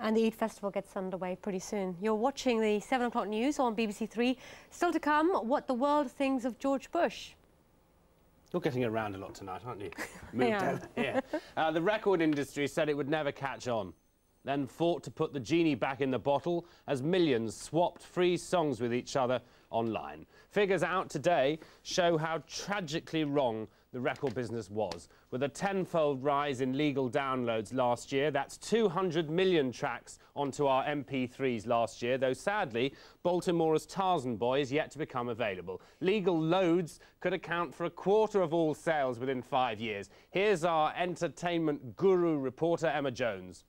And the Eid Festival gets underway pretty soon. You're watching the 7 o'clock news on BBC3. Still to come, what the world thinks of George Bush. You're getting around a lot tonight, aren't you? Yeah. The record industry said it would never catch on, then fought to put the genie back in the bottle as millions swapped free songs with each other online. Figures out today show how tragically wrong the record business was. With a tenfold rise in legal downloads last year, that's 200 million tracks onto our MP3s last year, though sadly, Baltimore's Tarzan Boy is yet to become available. Legal loads could account for a quarter of all sales within 5 years. Here's our entertainment guru reporter, Emma Jones.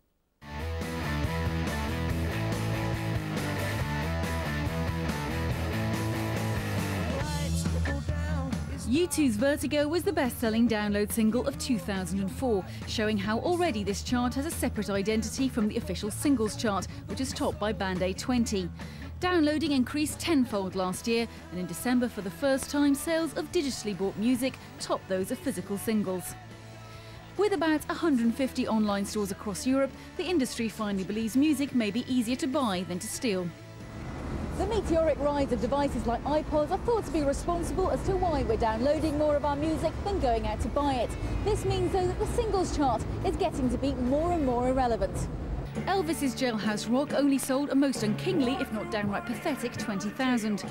U2's Vertigo was the best-selling download single of 2004, showing how already this chart has a separate identity from the official singles chart, which is topped by Band Aid 20. Downloading increased tenfold last year, and in December, for the first time, sales of digitally bought music topped those of physical singles. With about 150 online stores across Europe, the industry finally believes music may be easier to buy than to steal. The meteoric rise of devices like iPods are thought to be responsible as to why we're downloading more of our music than going out to buy it. This means, though, that the singles chart is getting to be more and more irrelevant. Elvis's Jailhouse Rock only sold a most unkingly, if not downright pathetic, 20,000.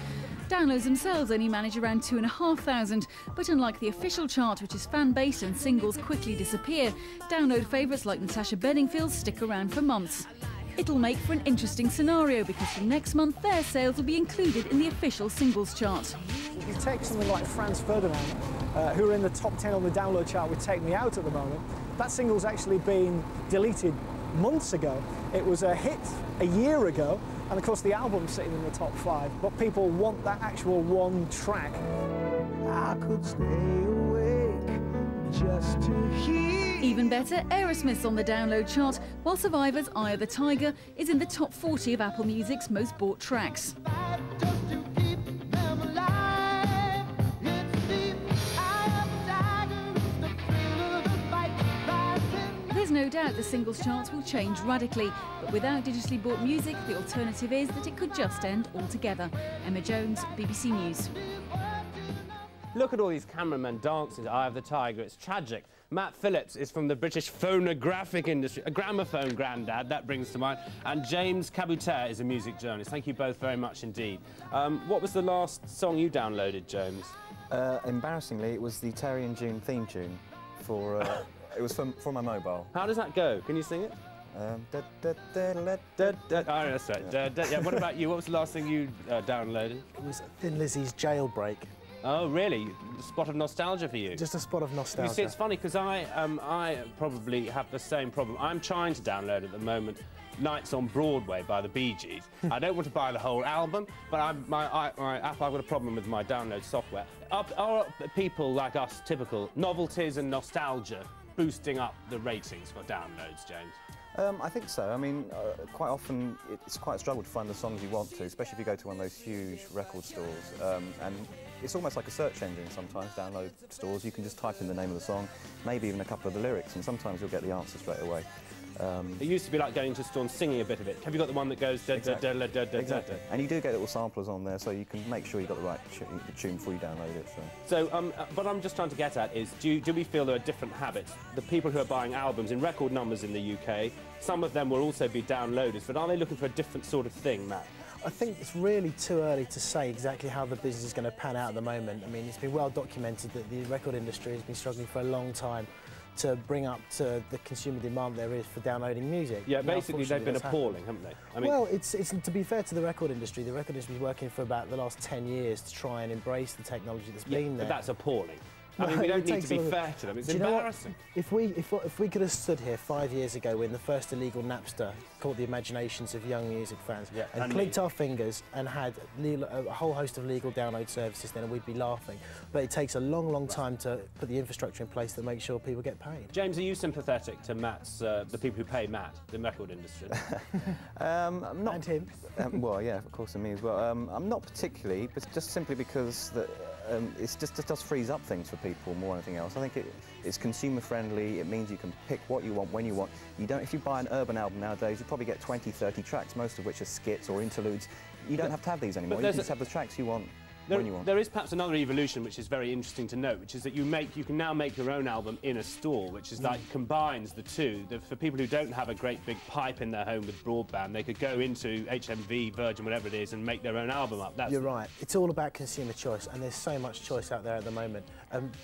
Downloads themselves only manage around 2,500, but unlike the official chart, which is fan-based and singles quickly disappear, download favourites like Natasha Bedingfield stick around for months. It'll make for an interesting scenario because from next month their sales will be included in the official singles chart. If you take something like Franz Ferdinand, who are in the top 10 on the download chart with Take Me Out at the moment, that single's actually been deleted months ago. It was a hit a year ago, and of course the album's sitting in the top 5, but people want that actual one track. I could stay awake just to hear. Even better, Aerosmith's on the download chart, while Survivor's Eye of the Tiger is in the top 40 of Apple Music's most bought tracks. There's no doubt the singles charts will change radically, but without digitally bought music, the alternative is that it could just end altogether. Emma Jones, BBC News. Look at all these cameramen dancing to Eye of the Tiger. It's tragic. Matt Phillips is from the British phonographic industry, a gramophone grandad, that brings to mind. And James Kabuter is a music journalist. Thank you both very much indeed. What was the last song you downloaded, James? Embarrassingly, it was the Terry and June theme tune for... it was for my mobile. How does that go? Can you sing it? That's right. Yeah, what about you? What was the last thing you downloaded? It was Thin Lizzy's Jailbreak. Oh, really? A spot of nostalgia for you? Just a spot of nostalgia. You see, it's funny because I probably have the same problem. I'm trying to download at the moment Nights on Broadway by the Bee Gees. I don't want to buy the whole album, but my app, I've got a problem with my download software. Are people like us typical novelties and nostalgia boosting up the ratings for downloads, James? I think so. I mean, quite often it's quite a struggle to find the songs you want to, especially if you go to one of those huge record stores. And it's almost like a search engine sometimes, download stores. You can just type in the name of the song, maybe even a couple of the lyrics, and sometimes you'll get the answer straight away. It used to be like going to a store and singing a bit of it. Have you got the one that goes... Exactly. And you do get little samplers on there, so you can make sure you've got the right tune before you download it. So, what I'm just trying to get at is, do we feel there are different habits? The people who are buying albums in record numbers in the UK, some of them will also be downloaders, but are they looking for a different sort of thing, Matt? I think it's really too early to say exactly how the business is going to pan out at the moment. I mean, it's been well documented that the record industry has been struggling for a long time to bring up to the consumer demand there is for downloading music. Yeah, basically they've been appalling, haven't they? I mean, well, it's to be fair to the record industry has been working for about the last 10 years to try and embrace the technology that's been there. But that's appalling. I mean, we don't need to be fair to them. It's embarrassing. If we could have stood here 5 years ago when the first illegal Napster caught the imaginations of young music fans and clicked our fingers and had a whole host of legal download services, then we'd be laughing. But it takes a long, long time to put the infrastructure in place to make sure people get paid. James, are you sympathetic to Matt's, the people who pay Matt, the record industry? I'm not. And him. Well, yeah, of course, and me as well. I'm not particularly, but just simply because it just frees up things for people more than anything else. I think it's consumer friendly. It means you can pick what you want when you want. You don't. If you buy an urban album nowadays, you probably get 20, 30 tracks, most of which are skits or interludes. You don't have to have these anymore. You can just have the tracks you want. There is perhaps another evolution which is very interesting to note, which is that you can now make your own album in a store, which is like combines the two. For people who don't have a great big pipe in their home with broadband, they could go into HMV, Virgin, whatever it is, and make their own album up. You're right. It's all about consumer choice, and there's so much choice out there at the moment.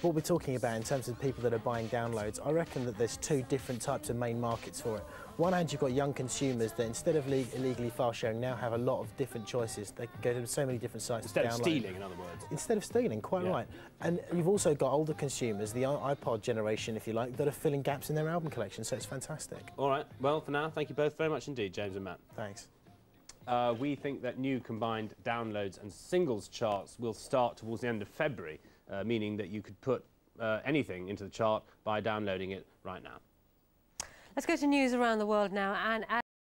What we're talking about in terms of people that are buying downloads, I reckon that there's two different types of main markets for it. One hand, you've got young consumers that instead of illegally file sharing now have a lot of different choices. They can go to so many different sites instead to download. of stealing, in other words. Instead of stealing, quite right. And you've also got older consumers, the iPod generation, if you like, that are filling gaps in their album collection, so it's fantastic. All right, well, for now, thank you both very much indeed, James and Matt. Thanks. We think that new combined downloads and singles charts will start towards the end of February, meaning that you could put anything into the chart by downloading it right now. Let's go to news around the world now. And